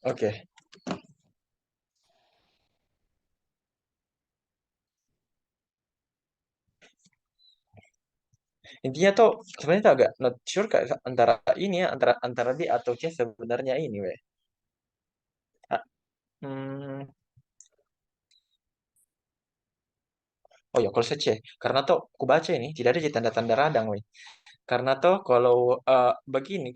Oke. Intinya tuh sebenarnya tuh agak not sure kayak antara ini ya, antara antara B atau C sebenarnya ini, weh. Ah, hmm, oh ya, kalau saya C, karena tuh aku baca ini tidak ada tanda-tanda radang, weh. Karena tuh kalau begini,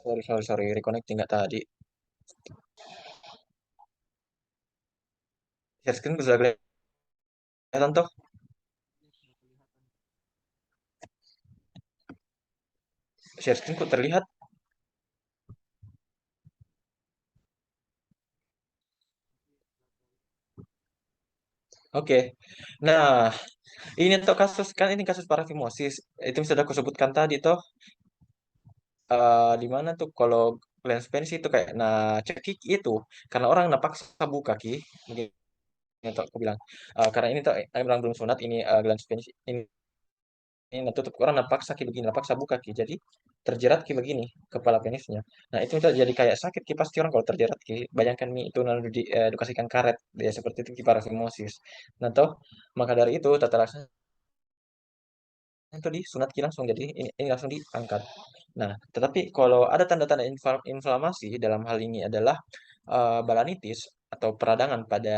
sorry, sorry, sorry, reconnecting nggak tadi. Share screen bisa kelihatan tuh. Share screen kok terlihat. Oke. Nah, ini tuh kasus kan ini kasus parafimosis. Itu yang sudah aku sebutkan tadi tuh. Di mana tuh kalau lens penis itu kayak nah cekik itu karena orang napaksa buka ki mungkin itu aku bilang. Karena ini tuh saya bilang belum sunat ini lens penis ini nah, tutup orang napaksa ki begini napaksa buka ki jadi terjerat ki begini kepala penisnya. Nah itu tuh jadi kayak sakit ki pasti orang kalau terjerat ki bayangkan mi itu lalu dikasihkan karet ya seperti itu ki parafimosis. Nah toh maka dari itu tata laksana itu disunat ki langsung jadi ini langsung diangkat. Nah, tetapi kalau ada tanda-tanda inflamasi dalam hal ini adalah balanitis atau peradangan pada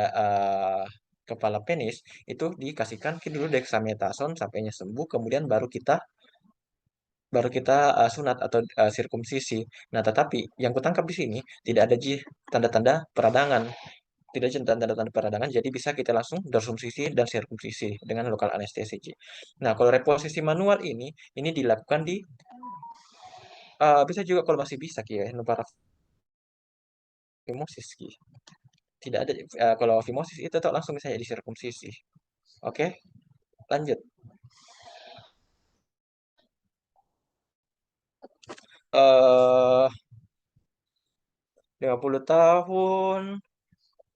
kepala penis itu dikasihkan ki dulu dexamethasone sampainya sembuh kemudian baru kita sunat atau sirkumsisi. Nah, tetapi yang kutangkap di sini tidak ada tanda-tanda peradangan, tidak ada tanda-tanda peradangan, jadi bisa kita langsung dorsumsisi dan sirkumsisi dengan lokal anestesi. Ji. Nah, kalau reposisi manual ini dilakukan di bisa juga kalau masih bisa ki ya, fimosis ki. Tidak ada kalau fimosis itu tuh langsung misalnya disirkumsisi. Oke, lanjut. 50 tahun,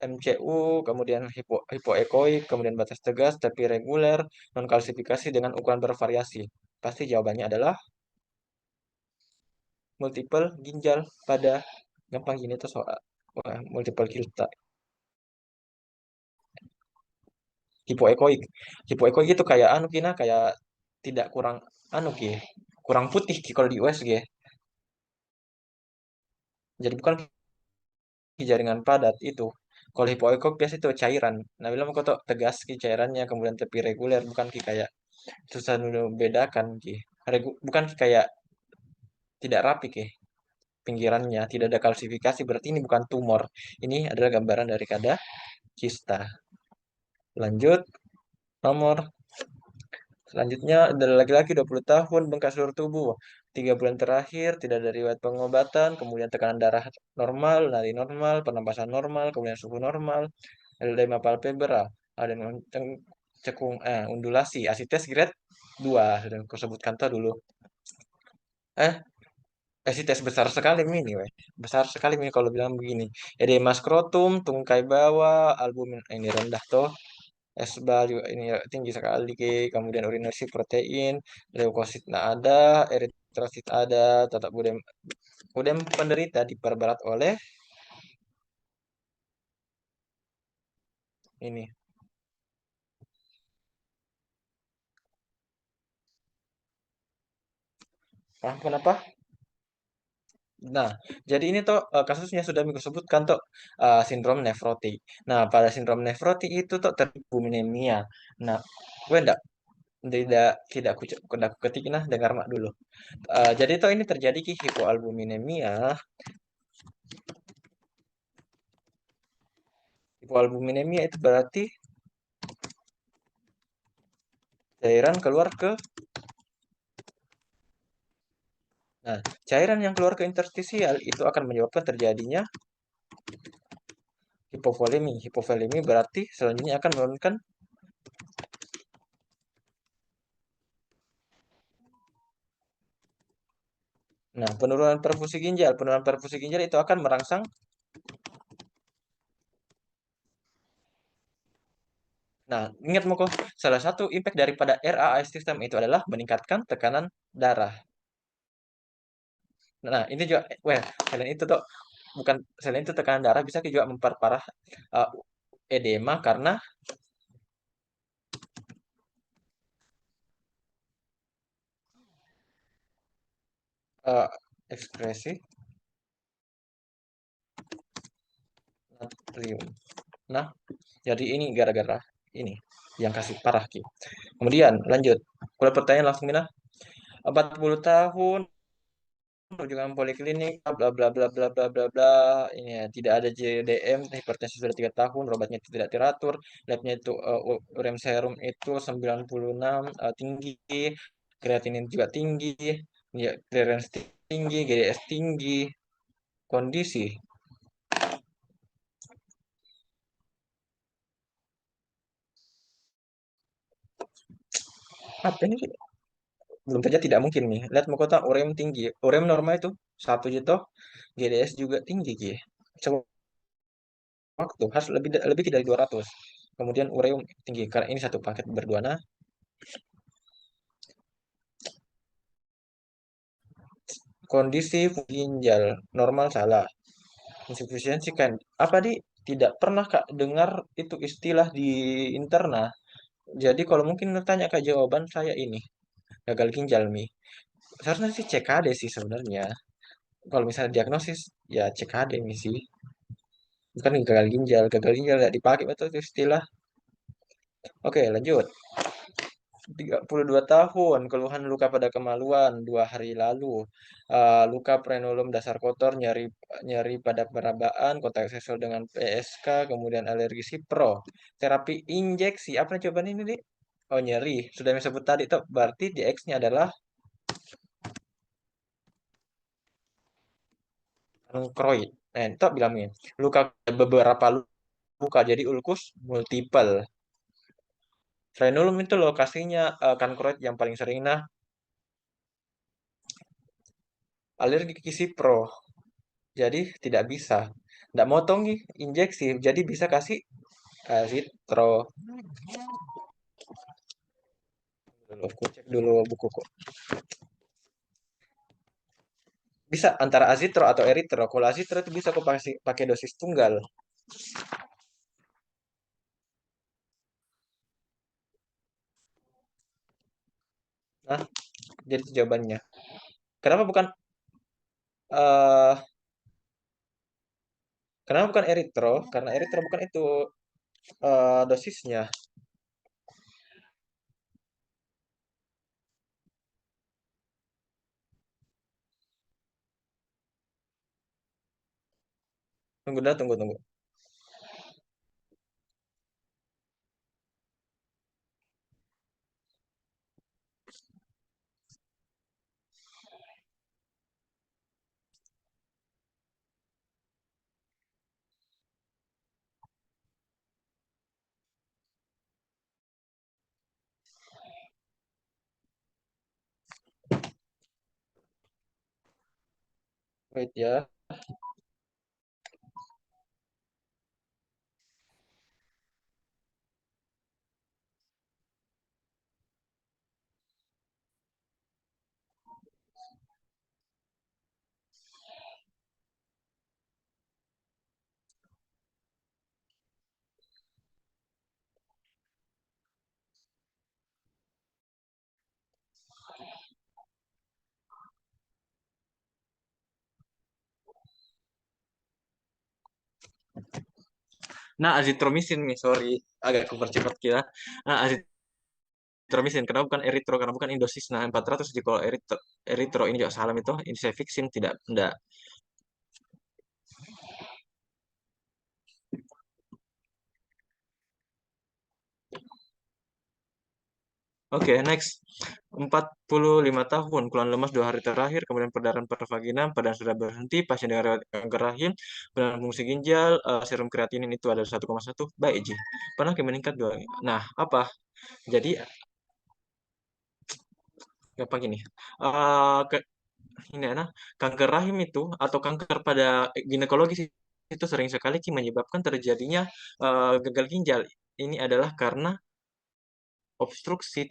MCU, kemudian hipoekoik, kemudian batas tegas tapi reguler, non kalsifikasi dengan ukuran bervariasi. Pasti jawabannya adalah multiple ginjal pada gampang gini tuh soal multiple kita. Hipoekoik. Hipoekoik itu kayak anu kina kayak tidak kurang anu ki, kurang putih ki kalau di USG. Jadi bukan jaringan padat itu. Kalau hipoekok biasa itu cairan. Nah, bilang kok tuh tegas ki cairannya kemudian tepi reguler bukan ki kayak susah dulu bedakan ki. Bukan ki kayak tidak rapi ki pinggirannya, tidak ada kalsifikasi berarti ini bukan tumor. Ini adalah gambaran dari kada kista. Lanjut nomor selanjutnya adalah laki-laki 20 tahun bengkak seluruh tubuh. 3 bulan terakhir tidak ada riwayat pengobatan, kemudian tekanan darah normal, nadi normal, pernapasan normal, kemudian suhu normal, LD palpebra, ada yang cekung undulasi, ASI tes grade 2 sudah aku sebutkan tadi dulu. Eh, ASI tes besar sekali ini, weh. Besar sekali ini kalau bilang begini. Edema skrotum, tungkai bawah, albumin ini rendah toh. SBA juga ini tinggi sekali, kemudian urinasi protein, leukosit nah ada, eritrosit ada, tetap Udem penderita diperberat oleh ini. Ah, kenapa? Nah, jadi ini tuh kasusnya sudah Miko sebutkan tuh sindrom nefrotik. Nah, pada sindrom nefrotik itu tuh terbuminemia. Nah, gue tidak aku ketik nah dengar mak dulu. Jadi tuh ini terjadi ki hipoalbuminemia. Hipoalbuminemia itu berarti cairan keluar ke. Nah, cairan yang keluar ke interstisial itu akan menyebabkan terjadinya hipovolemi. Hipovolemi berarti selanjutnya akan menurunkan. Nah, penurunan perfusi ginjal itu akan merangsang. Nah, ingat Moko, salah satu impact daripada RAAS system itu adalah meningkatkan tekanan darah. Nah, ini juga, wah, selain itu tuh, bukan selain itu tekanan darah bisa juga memperparah uh, edema karena uh, ekskresi natrium. Nah, jadi ini gara-gara ini yang kasih parah Ki. Kemudian lanjut. Kalau pertanyaan langsung Mina, 40 tahun rujukan poliklinik bla bla bla bla bla bla bla, ini ya, tidak ada JDM, hipertensi sudah 3 tahun, obatnya tidak teratur, labnya itu urem serum itu 96, tinggi, kreatinin juga tinggi, ya clearance tinggi, GDS tinggi, kondisi apa ini, belum saja tidak mungkin nih. Lihat mahkota urem tinggi, urem normal itu 1 juta, GDS juga tinggi Ki. Waktu harus lebih dari 200. Kemudian ureum tinggi karena ini satu paket berdua. Nah, kondisi ginjal normal salah. Insufisiensi kan apa di tidak pernah Kak dengar itu istilah di interna. Jadi kalau mungkin tanya Kak, jawaban saya ini gagal ginjal Mi. Seharusnya sih CKD sih sebenarnya. Kalau misalnya diagnosis ya CKD Mi sih. Bukan gagal ginjal. Gagal ginjal tidak dipakai betul itu istilah. Oke, lanjut. 32 tahun, keluhan luka pada kemaluan 2 hari lalu. Luka frenulum dasar kotor, nyeri nyeri pada perabaan, kontak seksual dengan PSK, kemudian alergi sipro. Terapi injeksi, apa coba ini, Dik? Oh, nyeri. Sudah saya sebut tadi, tuh. Berarti di X-nya adalah kroid. Nah, itu bilangnya. Luka beberapa luka, jadi ulkus multiple. Frenulum itu lokasinya kankroid yang paling sering. Nah, alergi sipro. Jadi tidak bisa. Tidak motong nih injeksi. Jadi bisa kasih Zitro. Aku cek dulu bukuku. Bisa antara azitro atau eritro. Kalau azitro itu bisa kok pakai dosis tunggal. Nah, jadi itu jawabannya. Kenapa bukan eh kenapa bukan eritro? Karena eritro bukan itu dosisnya. Tunggu dah, tunggu tunggu. Wait ya. Nah, azitromisin nih, sorry. Agak kepercepat kira. Nah, azitromisin. Kenapa bukan eritro? Karena bukan indosis. Nah, 400 di kalau eritro ini juga salam itu. Ini saya fixin tidak. Oke, next. 45 tahun, keluhan lemas 2 hari terakhir, kemudian perdarahan pervaginam, perdarahan sudah berhenti, pasien dengan riwayat kanker rahim, perdarahan fungsi ginjal, serum kreatinin itu ada 1,1, baik Ji. Pernah meningkat 2. Nah, apa? Jadi, apa gini? eh ke, ini ya, nah, kanker rahim itu atau kanker pada ginekologis itu sering sekali Ki menyebabkan terjadinya gagal ginjal. Ini adalah karena obstruksi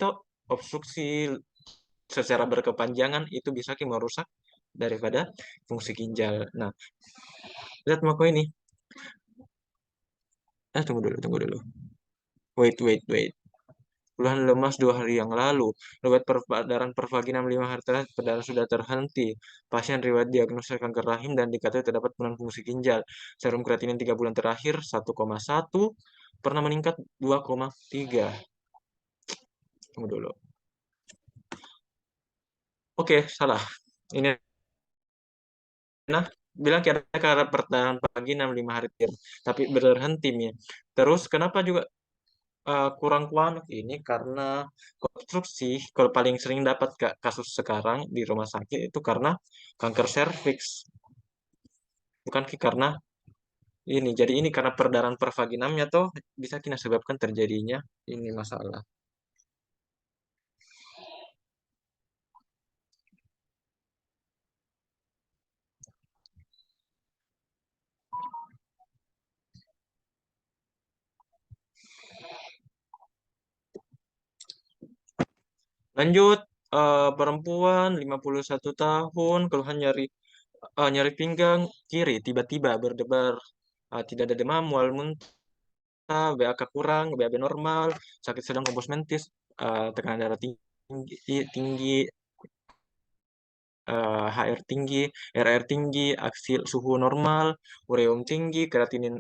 secara berkepanjangan itu bisa merusak daripada fungsi ginjal. Nah, lihat Mako ini. Tunggu dulu, tunggu dulu. Wait, wait, wait. Keluhan lemas 2 hari yang lalu. Riwayat perdarahan pervaginam 5 hari terakhir, perdarahan sudah terhenti. Pasien riwayat diagnosa kanker rahim dan diketahui terdapat penurunan fungsi ginjal. Serum kreatinin 3 bulan terakhir 1,1. Pernah meningkat 2,3. Tunggu dulu. Oke, salah. Ini nah bilang kira karena perdarahan pagi 65 hari terakhir, tapi berhenti nih. Terus kenapa juga kurang kuat ini karena konstruksi kalau paling sering dapat kasus sekarang di rumah sakit itu karena kanker serviks, bukan karena ini. Jadi ini karena perdarahan pervaginamnya tuh bisa kita sebabkan terjadinya ini masalah. Lanjut, perempuan 51 tahun, keluhan nyari pinggang kiri, tiba-tiba berdebar, tidak ada demam, mual muntah, BAK kurang, BAB normal, sakit sedang kompos mentis, tekanan darah tinggi, HR tinggi, RR tinggi, aksil suhu normal, ureum tinggi, kreatinin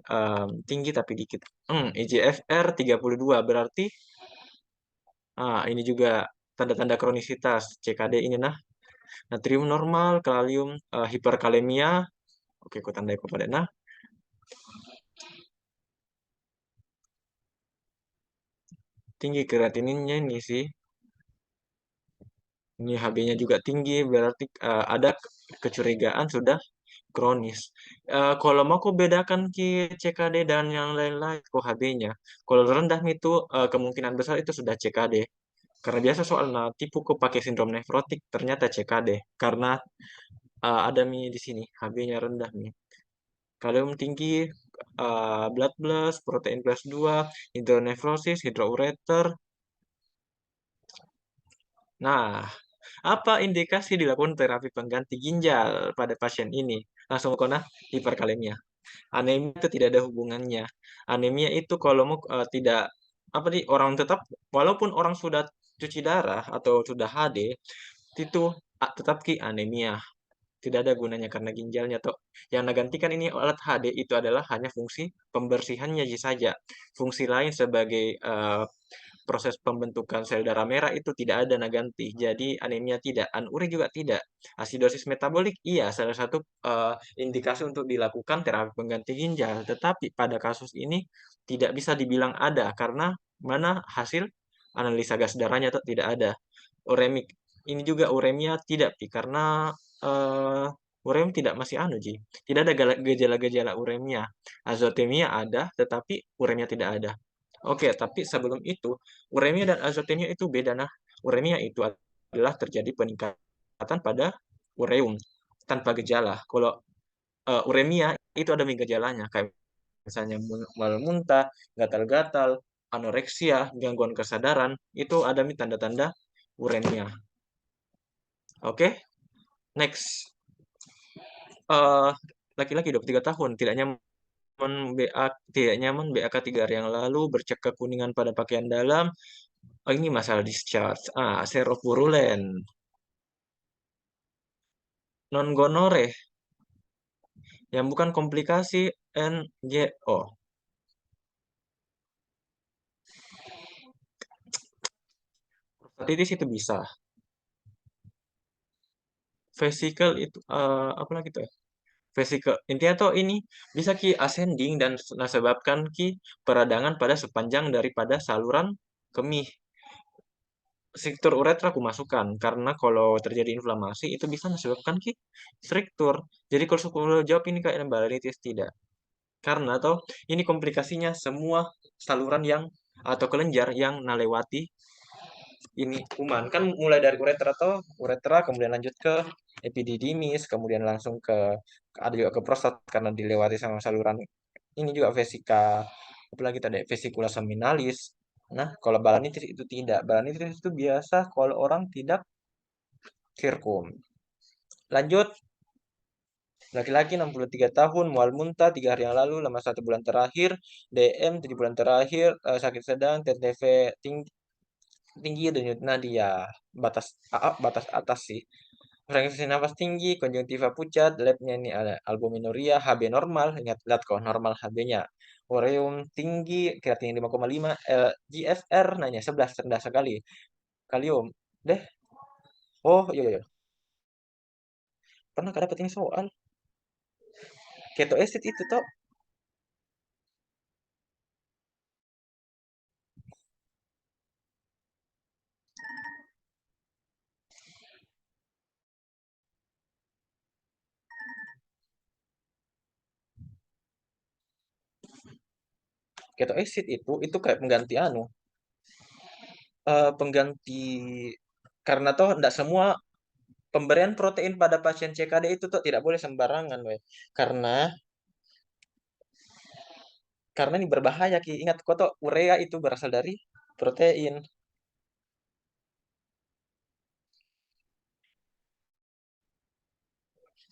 tinggi tapi dikit. IGFR 32 berarti ini juga tanda-tanda kronisitas CKD ini nah. Natrium normal, kalium, hiperkalemia. Oke, aku tandai kepada nah. Tinggi kreatininnya ini sih. Ini HB-nya juga tinggi, berarti ada kecurigaan sudah kronis. Kalau mau kok bedakan ki CKD dan yang lain-lain kok HB-nya. Kalau rendah itu kemungkinan besar itu sudah CKD. Karena biasa soalnya tipu kok pakai sindrom nefrotik ternyata CKD. Karena ada di sini HB-nya rendah nih. Kalium tinggi, blood plus, protein plus 2, hidronefrosis, hidroureter. Nah, apa indikasi dilakukan terapi pengganti ginjal pada pasien ini? Langsung kena hiperkalemia. Anemia itu tidak ada hubungannya. Anemia itu kalau mau tidak apa nih orang tetap walaupun orang sudah cuci darah atau sudah HD itu tetap ki anemia. Tidak ada gunanya karena ginjalnya toh. Yang nagantikan ini alat HD itu adalah hanya fungsi pembersihannya saja. Fungsi lain sebagai proses pembentukan sel darah merah itu tidak ada naganti. Jadi anemia tidak, anuri juga tidak. Asidosis metabolik iya salah satu indikasi untuk dilakukan terapi pengganti ginjal. Tetapi pada kasus ini tidak bisa dibilang ada karena mana hasil analisa gas darahnya tidak ada. Uremik ini juga uremia tidak Pi, karena urem tidak masih Ji. Tidak ada gejala-gejala uremia. Azotemia ada, tetapi uremia tidak ada. Oke, tapi sebelum itu, uremia dan azotemia itu beda. Nah, uremia itu adalah terjadi peningkatan pada ureum tanpa gejala. Kalau uremia itu ada gejalanya, kayak misalnya mual muntah, gatal-gatal, anoreksia, gangguan kesadaran, itu ada tanda-tanda uremia. Oke, next. Eh, Laki-laki 23 tahun, tidak nyaman BAK 3 hari yang lalu, bercak kekuningan pada pakaian dalam. Oh, ini masalah discharge. Seropurulen. Non gonore yang bukan komplikasi NGO. Prostatitis itu bisa. Vesicle itu apa lagi tuh? Vesicle intinya tuh ini bisa ki ascending dan sebabkan ki peradangan pada sepanjang daripada saluran kemih. struktur uretra aku masukkan karena kalau terjadi inflamasi itu bisa menyebabkan struktur. Jadi kalau aku jawab ini kayak balanitis tidak. Karena toh ini komplikasinya semua saluran yang atau kelenjar yang nalewati ini kuman kan mulai dari uretra toh uretra kemudian lanjut ke epididymis kemudian langsung ada juga ke prostat karena dilewati sama saluran ini juga vesika apalagi tadi vesicula seminalis. Nah, kalau balanitis itu tidak. Balanitis itu biasa kalau orang tidak sirkum. Lanjut, laki-laki 63 tahun, mual muntah 3 hari yang lalu, lama 1 bulan terakhir, DM 7 bulan terakhir, sakit sedang, TTV tinggi, tinggi denyut nadia, batas batas atas sih. Frekuensi nafas tinggi, konjungtiva pucat, labnya ini ada albuminuria, HB normal, ingat lihat kok normal HB-nya. Ureum tinggi, kreatin 5,5, GFR nanya 11 rendah sekali. Kalium. Deh, oh iya iya, pernah gak dapet ini soal. Keto acid itu toh, keto acid itu kayak pengganti pengganti karena toh tidak semua pemberian protein pada pasien CKD itu tuh tidak boleh sembarangan, weh. Karena karena ini berbahaya Ki. Ingat kok toh urea itu berasal dari protein.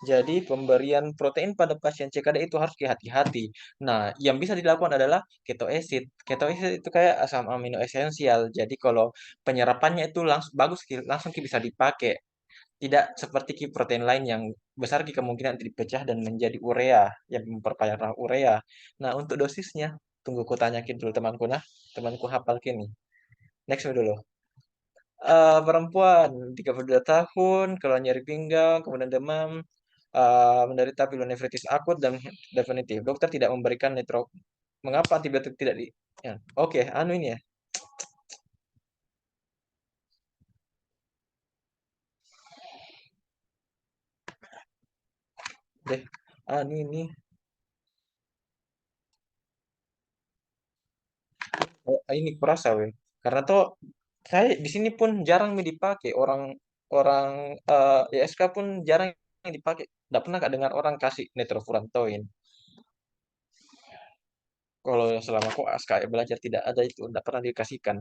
Jadi pemberian protein pada pasien CKD itu harus hati-hati. Nah, yang bisa dilakukan adalah keto acid. Keto acid itu kayak asam amino esensial. Jadi kalau penyerapannya itu langsung bagus, langsung bisa dipakai. Tidak seperti protein lain yang besar kemungkinan dipecah dan menjadi urea yang memperparah urea. Nah, untuk dosisnya, tunggu ku tanyakin dulu temanku nah, temanku hafal kini. Next dulu. Perempuan 32 tahun, keluhan nyeri pinggang, kemudian demam, menderita pilonefritis akut dan definitif. Dokter tidak memberikan mengapa antibiotik tidak di ya. Oke, anu ini ya. Deh, anu ini. Ini kurasa weh. Karena tuh saya di sini pun jarang nih dipakai. Orang orang ISK pun jarang yang dipakai. Tidak pernah Kak dengar orang kasih nitrofurantoin. Kalau selama aku ASK belajar tidak ada itu, tidak pernah dikasihkan.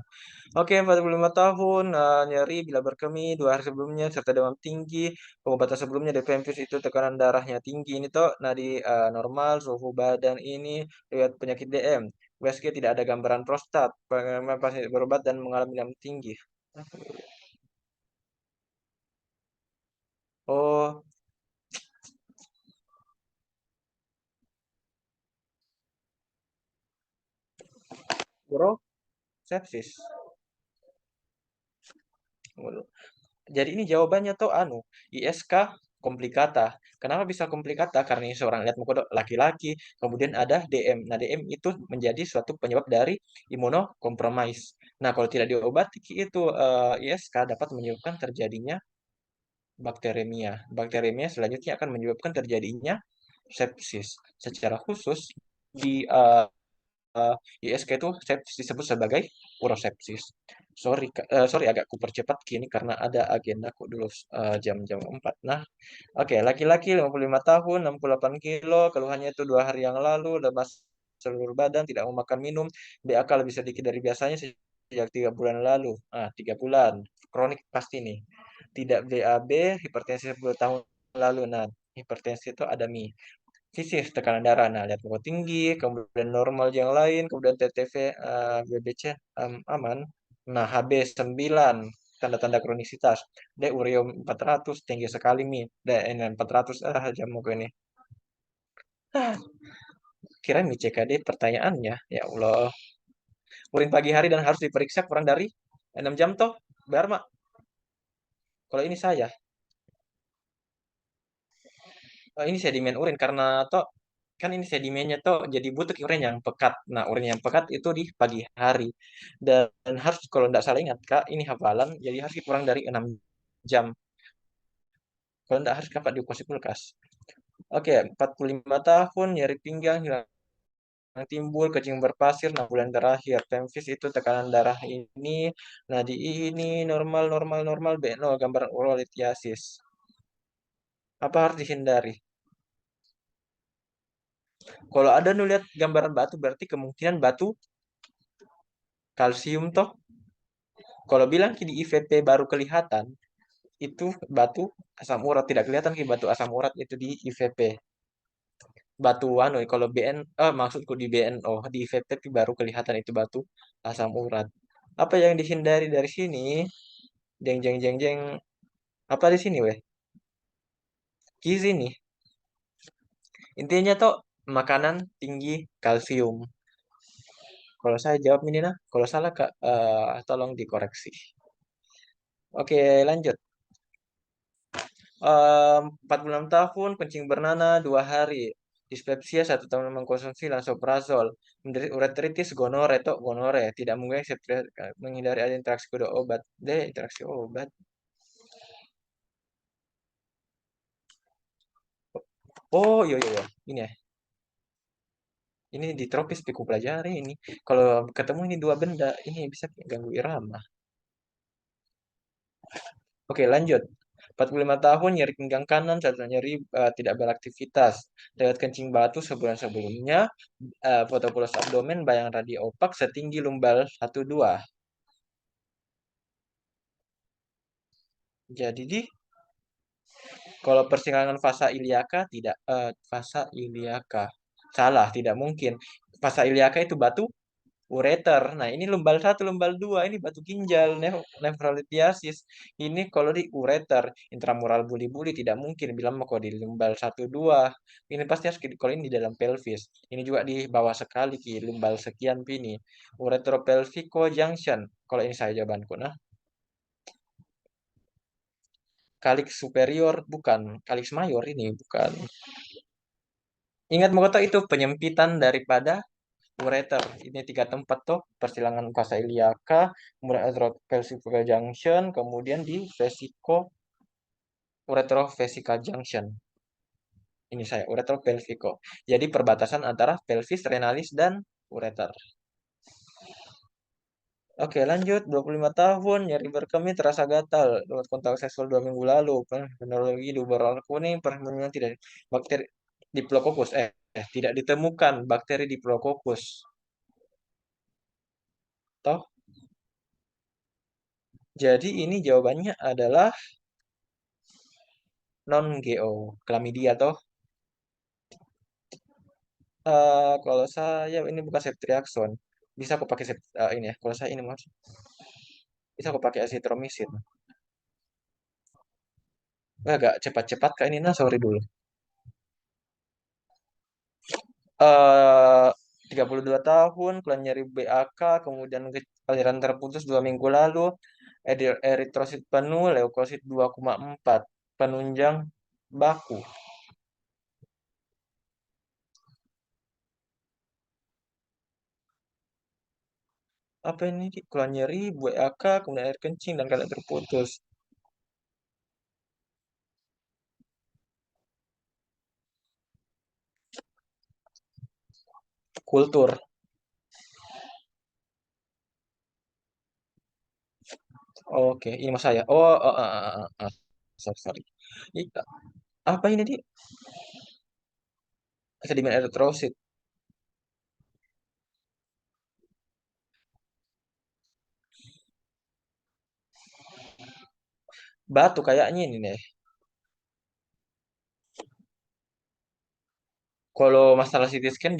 Oke, 45 tahun, nyeri bila berkemi 2 hari sebelumnya, serta demam tinggi. Pengobatan sebelumnya DPMVIS itu tekanan darahnya tinggi. Ini toh nadi normal, suhu badan ini, riwayat penyakit DM. USG tidak ada gambaran prostat, pengalaman pasien berobat dan mengalami demam tinggi. Oh, bro, sepsis. Jadi ini jawabannya tuh ISK komplikata. Kenapa bisa komplikata? Karena ini seorang lihat muka laki-laki, kemudian ada DM. Nah, DM itu menjadi suatu penyebab dari imunokompromis. Nah, kalau tidak diobati itu ISK dapat menyebabkan terjadinya bakteremia. Bakteremia selanjutnya akan menyebabkan terjadinya sepsis. Secara khusus di ISK itu disebut sebagai urosepsis. Sorry agak kupercepat gini karena ada agenda aku dulu jam-jam 4. Nah, oke, laki-laki 55 tahun, 68 kilo, keluhannya itu 2 hari yang lalu, lemas seluruh badan, tidak mau makan minum, BAK lebih sedikit dari biasanya sejak 3 bulan lalu. 3 bulan, kronik pasti nih. Tidak BAB, hipertensi 10 tahun lalu. Nah, hipertensi itu ada fisik tekanan darah. Nah, lihat muka tinggi, kemudian normal yang lain, kemudian TTV, BBC aman. Nah, HB 9, tanda-tanda kronisitas. D ureum 400, tinggi sekali Mi. D ini 400, jam muka ini. Ah, kira Mi CKD pertanyaannya. Ya Allah. Urin pagi hari dan harus diperiksa kurang dari 6 jam toh. Biar mak. Kalau ini saya, ini sedimen urin karena toh kan ini sedimennya tuh jadi butuh urin yang pekat. Nah, urin yang pekat itu di pagi hari. Dan harus kalau tidak salah ingat Kak, ini hafalan, jadi harus kurang dari 6 jam. Kalau tidak harus Kakak di posisi kulkas. Oke, 45 tahun, nyeri pinggang, hilang timbul, kencing berpasir, 6 bulan terakhir. Pemvis itu tekanan darah ini, nadi ini, normal, normal, normal, B0, gambaran urolithiasis. Apa harus dihindari? Kalau ada nu lihat gambaran batu, berarti kemungkinan batu kalsium toh. Kalau bilang di IVP baru kelihatan, itu batu asam urat. Tidak kelihatan ki batu asam urat itu di IVP. Batu anu, kalau maksudku di BNO, di IVP baru kelihatan itu batu asam urat. Apa yang dihindari dari sini? Jeng jeng jeng jeng. Apa di sini weh? Gizi nih. Intinya tuh makanan tinggi kalsium. Kalau saya jawab ini nah, kalau salah Kak, tolong dikoreksi. Oke, lanjut. 46 tahun, kencing bernana 2 hari. Dispepsia 1 tahun mengkonsumsi lansoprazol. Menderita uretritis gonore atau gonore. Tidak mungkin menghindari ada interaksi kedua obat. Interaksi obat. Oh, iya, iya, iya. Ini ya. Ini di tropis piku pelajari ini. Kalau ketemu ini dua benda, ini bisa ganggu irama. Oke, lanjut. 45 tahun, nyeri pinggang kanan, catatan nyeri tidak beraktivitas. Lewat kencing batu sebulan sebelumnya, foto pulas abdomen, bayang radio opak setinggi lumbal 1-2. Jadi kalau persimpangan fasa iliaka tidak fasa iliaka. Salah, tidak mungkin. Fasa iliaka itu batu ureter. Nah, ini lumbal 1, lumbal 2, ini batu ginjal, nefrolithiasis. Ini kalau di ureter, intramural buli-buli tidak mungkin bilang mau kalau di lumbal 1, 2. Ini pasti harus kalau ini di dalam pelvis. Ini juga di bawah sekali ki lumbal sekian pini. Uretropelvico junction. Kalau ini saya jawabanku. Nah, kalix superior bukan, kalix mayor ini bukan. Ingat mau kata itu penyempitan daripada ureter. Ini 3 tempat tuh, persilangan fasa iliaka, kemudian atrofesical junction, kemudian di uretrovesical junction. Ini saya, uretropelvico. Jadi perbatasan antara pelvis, renalis, dan ureter. Oke, lanjut. 25 tahun, nyeri berkemih, terasa gatal. Lewat kontak seksual 2 minggu lalu. Penologi di berwarna kuning, perhubungan tidak bakteri Diplococcus. Tidak ditemukan bakteri Diplococcus. Toh, jadi ini jawabannya adalah non-GO, chlamydia toh. Kalau saya ini bukan ceftriaxone. Bisa aku pakai ini ya. Kalau saya ini mas, bisa aku pakai azitromisin. Agak cepat-cepat kak ini nah sorry dulu. eh 32 tahun, keluar nyeri BAK, kemudian aliran terputus 2 minggu lalu, eritrosit penuh, leukosit 2,4, penunjang baku. Apa ini? Keluar nyeri, BAK, kemudian air kencing dan kalian terputus. Kultur. Oke, ini mas saya. Oh, sorry, sorry. Ih, apa ini di sedimen eritrosit? Batu kayaknya ini nih. Kalau masalah CT scan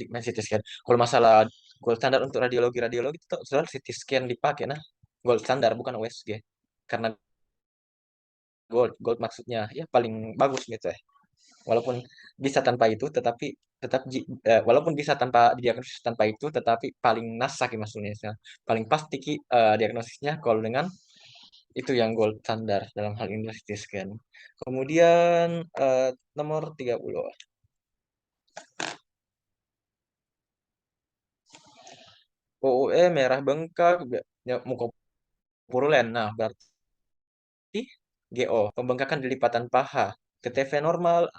main CT scan. Kalau masalah gold standar untuk radiologi itu selalu CT scan dipakai nah. Gold standar bukan USG. Karena gold maksudnya ya paling bagus gitu ya. Walaupun bisa tanpa itu tetapi walaupun bisa tanpa diagnosis tanpa itu tetapi paling nasak ya maksudnya. Paling pasti diagnosisnya kalau dengan Itu yang gold standar dalam hal ini CT scan. Kemudian nomor 30. OUE merah bengkak, muka purulen. Nah, berarti GO, pembengkakan di lipatan paha. TTV normal,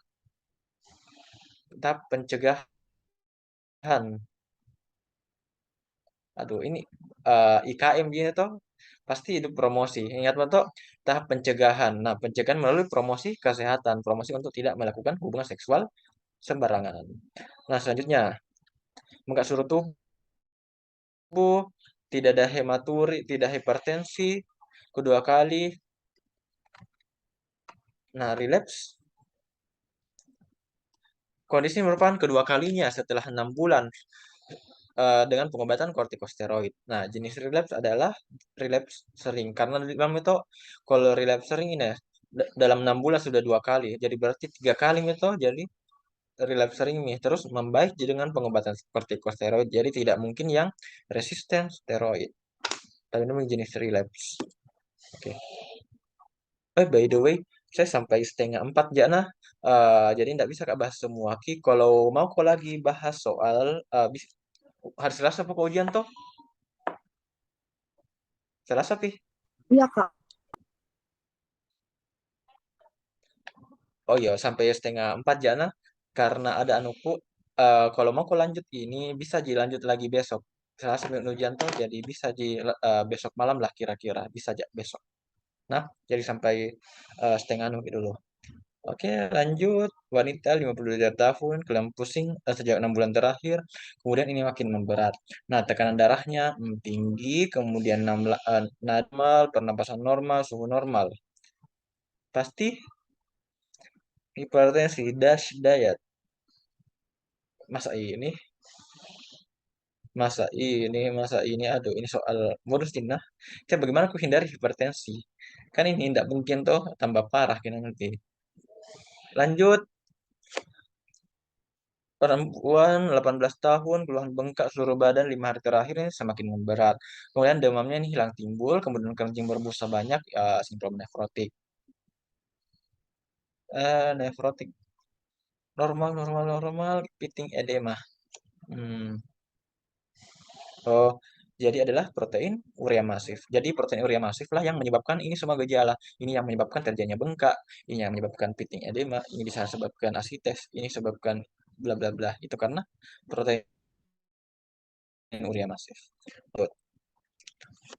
tahap pencegahan. Aduh, ini IKM gini toh pasti hidup promosi. Ingat toh tahap pencegahan. Nah, pencegahan melalui promosi kesehatan, promosi untuk tidak melakukan hubungan seksual sembarangan. Nah, selanjutnya, bengkak suruh tubuh, tidak ada hematuri, tidak hipertensi, kedua kali. Nah, relapse kondisi merupakan kedua kalinya setelah 6 bulan dengan pengobatan kortikosteroid. Nah, jenis relapse adalah relapse sering. Karena di dalam itu, kalau relapse sering ini ya, dalam 6 bulan sudah 2 kali. Jadi berarti 3 kali itu jadi relapse sering nih. Terus membaik dengan pengobatan kortikosteroid. Jadi tidak mungkin yang resisten steroid. Tapi ini jenis relapse. Oke. By the way, saya sampai setengah 4 ya nah. Jadi tidak bisa Kak bahas semua. Ki, kalau mau kau lagi bahas soal hari Selasa pokok ujian toh? Selasa pi. Iya, Kak. Oh iya, sampai setengah 4 jana karena ada anuku. Kalau mau kau lanjut ini bisa dilanjut lagi besok. Salah sampai ujian tuh jadi bisa di besok malam lah kira-kira bisa aja besok. Nah, jadi sampai setengah dulu. Oke, lanjut. Wanita 52 tahun, kelam pusing sejak 6 bulan terakhir. Kemudian ini makin memberat. Nah, tekanan darahnya tinggi, kemudian normal, pernapasan normal, suhu normal. Pasti hipertensi, dash diet. Masa ini masa ini, aduh, ini soal modus Cina. Kita bagaimana aku hindari hipertensi? Kan ini tidak mungkin toh tambah parah kita nanti. Lanjut, perempuan 18 tahun, keluhan bengkak seluruh badan 5 hari terakhir ini semakin memberat. Kemudian demamnya ini hilang timbul, kemudian kencing berbusa banyak, ya, sindrom nefrotik. Nefrotik normal, normal, normal, piting edema. Hmm. Oh, jadi adalah protein urea masif. Jadi protein urea masif lah yang menyebabkan ini semua gejala. Ini yang menyebabkan terjadinya bengkak, ini yang menyebabkan piting edema, ini bisa sebabkan asites, ini sebabkan bla bla bla. Itu karena protein urea masif. Good.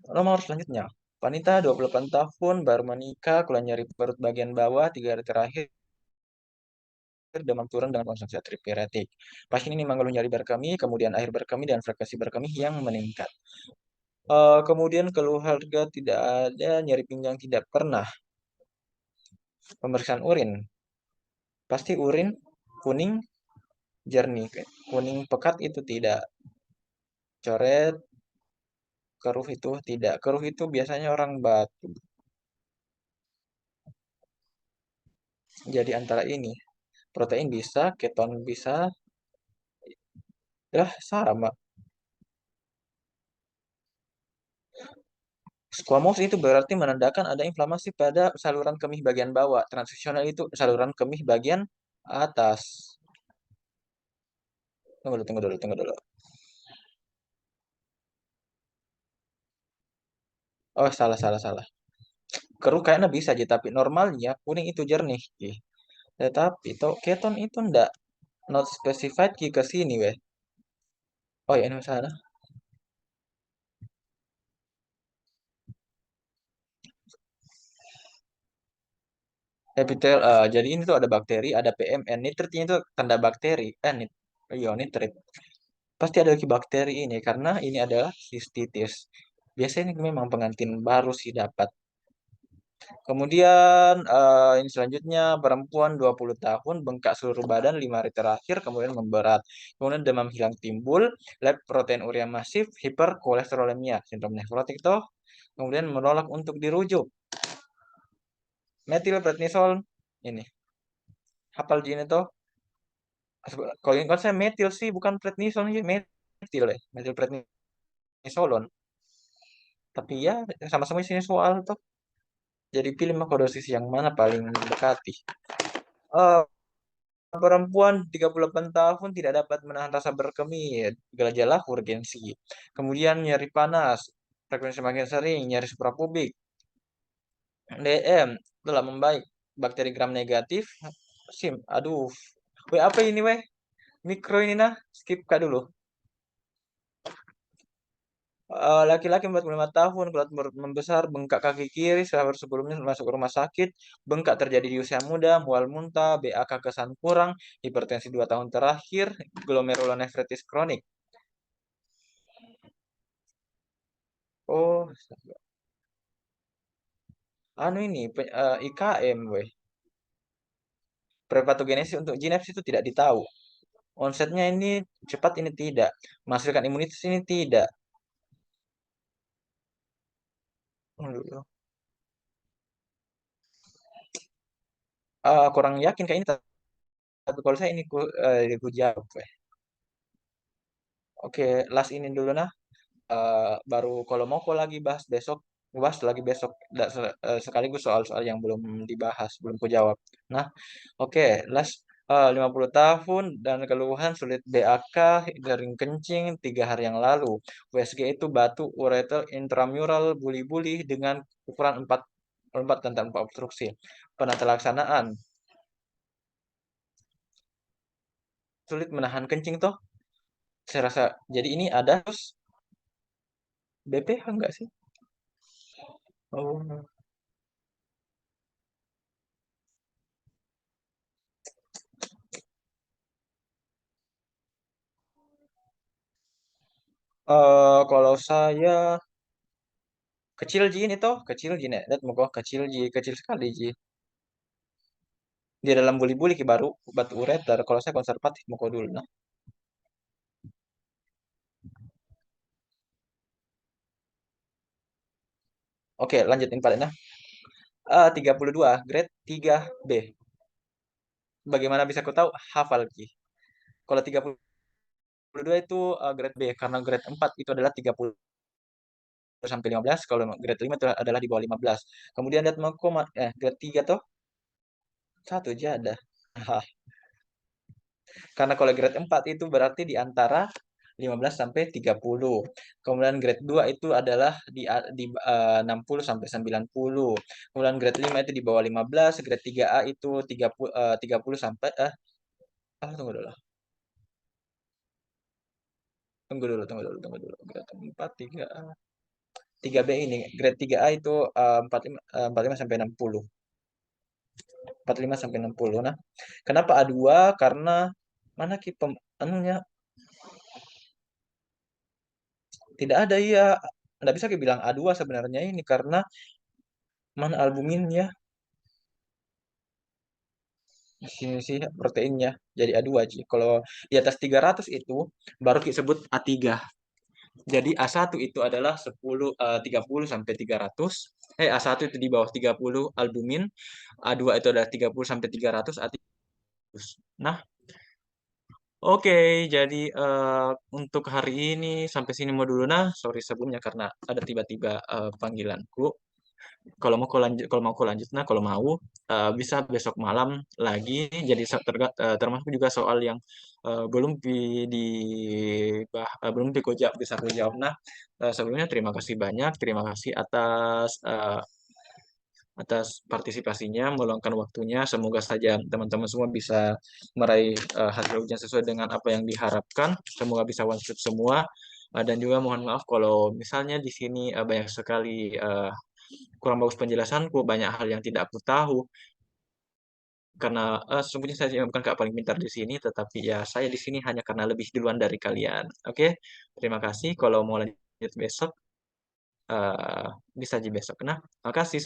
Nomor selanjutnya, wanita 28 tahun baru menikah, keluhan nyeri perut bagian bawah 3 hari terakhir, demam turun dengan konsumsi antipiretik. Pasien ini mengeluh nyeri berkemih, kemudian air berkemih dan frekuensi berkemih yang meningkat. Kemudian keluarga tidak ada, nyeri pinggang tidak pernah. Pemeriksaan urin, pasti urin kuning jernih, kuning pekat itu tidak, coret, keruh itu tidak. Keruh itu biasanya orang batu. Jadi antara ini, protein bisa, keton bisa, ya sama. Squamous itu berarti menandakan ada inflamasi pada saluran kemih bagian bawah. Transisional itu saluran kemih bagian atas. Tunggu dulu, tunggu dulu, tunggu dulu. Oh, salah, salah, salah. Keruh kayaknya bisa aja, tapi normalnya kuning itu jernih. Ki. Tetapi itu keton itu ndak not specified ki ke sini weh. Oh ya, ini salah. Jadi ini tuh ada bakteri, ada PMN. Nitritnya itu tanda bakteri. Iya, nitrit. Pasti ada lagi bakteri ini karena ini adalah cystitis. Biasanya ini memang pengantin baru sih dapat. Kemudian ini selanjutnya perempuan 20 tahun bengkak seluruh badan 5 hari terakhir kemudian memberat. Kemudian demam hilang timbul, lab protein urea masif, hiperkolesterolemia, sindrom nefrotik toh. Kemudian menolak untuk dirujuk. Metilprednisol ini. Hafal gini toh. Kalau ini kan saya metil sih bukan prednisol sih metil ya, metilprednisolon. Tapi ya sama-sama isinya soal toh. Jadi pilih mako dosis yang mana paling mendekati. Eh, Perempuan 38 tahun tidak dapat menahan rasa berkemih, gejala urgensi. Kemudian nyeri panas, frekuensi makin sering, nyeri suprapubik, DM telah membaik, bakteri gram negatif, SIM. Aduh, weh apa ini weh? Mikro ini nah, skip kak dulu. Laki-laki 45 tahun, kulat membesar, bengkak kaki kiri, setelah sebelumnya masuk ke rumah sakit, bengkak terjadi di usia muda, mual muntah, BAK kesan kurang, hipertensi 2 tahun terakhir, glomerulonefritis kronik. Oh, anu ini IKM, weh. Prepatogenesis untuk GNAPS itu tidak ditahu. Onsetnya ini cepat ini tidak. Menghasilkan imunitas ini tidak. Aduh. Kurang yakin kayak ini, tapi kalau saya ini ku jawab, weh. Oke, last ini dulu nah. Baru kalau mau kok lagi bahas lagi besok sekaligus soal-soal yang belum dibahas, belum ku jawab. Nah, oke, last 50 tahun dan keluhan sulit BAK, garing kencing 3 hari yang lalu. USG itu batu ureter intramural buli-buli dengan ukuran 4 dan tanpa obstruksi. Penata laksanaan sulit menahan kencing toh. Saya rasa jadi ini ada terus BPH enggak sih? Oh. Kalau saya kecil Ji ini toh, kecil Ji nek. Lihat muka kecil Ji, kecil sekali Ji. Dia dalam buli-buli ki baru batu ureter. Kalau saya konservatif muka dulu nah. Oke, lanjutin paling nah. 32 grade 3B. Bagaimana bisa aku tahu? Hafal Ki. Kalau 32 itu grade B karena grade 4 itu adalah 30 sampai 15, kalau grade 5 itu adalah di bawah 15. Kemudian lihat mau grade 3 toh satu aja ada. Karena kalau grade 4 itu berarti di antara 15 sampai 30. Kemudian grade 2 itu adalah di 60 sampai 90. Kemudian grade 5 itu di bawah 15, grade 3A itu 30 sampai tunggu dulu. Tunggu dulu. Grade 4 3A. 3B ini, grade 3A itu 45 sampai 60. 45 sampai 60. Nah, kenapa A2? Karena mana ki anunya tidak ada ya. Nggak bisa dibilang A2 sebenarnya ini karena mana albuminnya di sini sih proteinnya jadi A2 Ji. Kalau di atas 300 itu baru disebut A3. Jadi A1 itu adalah 30 sampai 300. A1 itu di bawah 30 albumin, A2 itu adalah 30 sampai 300, A3. Nah, oke, jadi untuk hari ini sampai sini mau dulu nah. Sorry sebelumnya karena ada tiba-tiba panggilanku. Kalau mau aku lanjut nah kalau mau bisa besok malam lagi jadi termasuk juga soal yang belum di belum bisa aku jawab nah. Sebelumnya terima kasih banyak, terima kasih atas partisipasinya, meluangkan waktunya. Semoga saja teman-teman semua bisa meraih hasil ujian sesuai dengan apa yang diharapkan. Semoga bisa one shot semua. Dan juga mohon maaf kalau misalnya di sini banyak sekali kurang bagus penjelasanku, banyak hal yang tidak aku tahu karena sesungguhnya saya bukan kak paling pintar di sini, tetapi ya saya di sini hanya karena lebih duluan dari kalian. Oke, terima kasih. Kalau mau lanjut besok, bisa aja besok. Nah, makasih.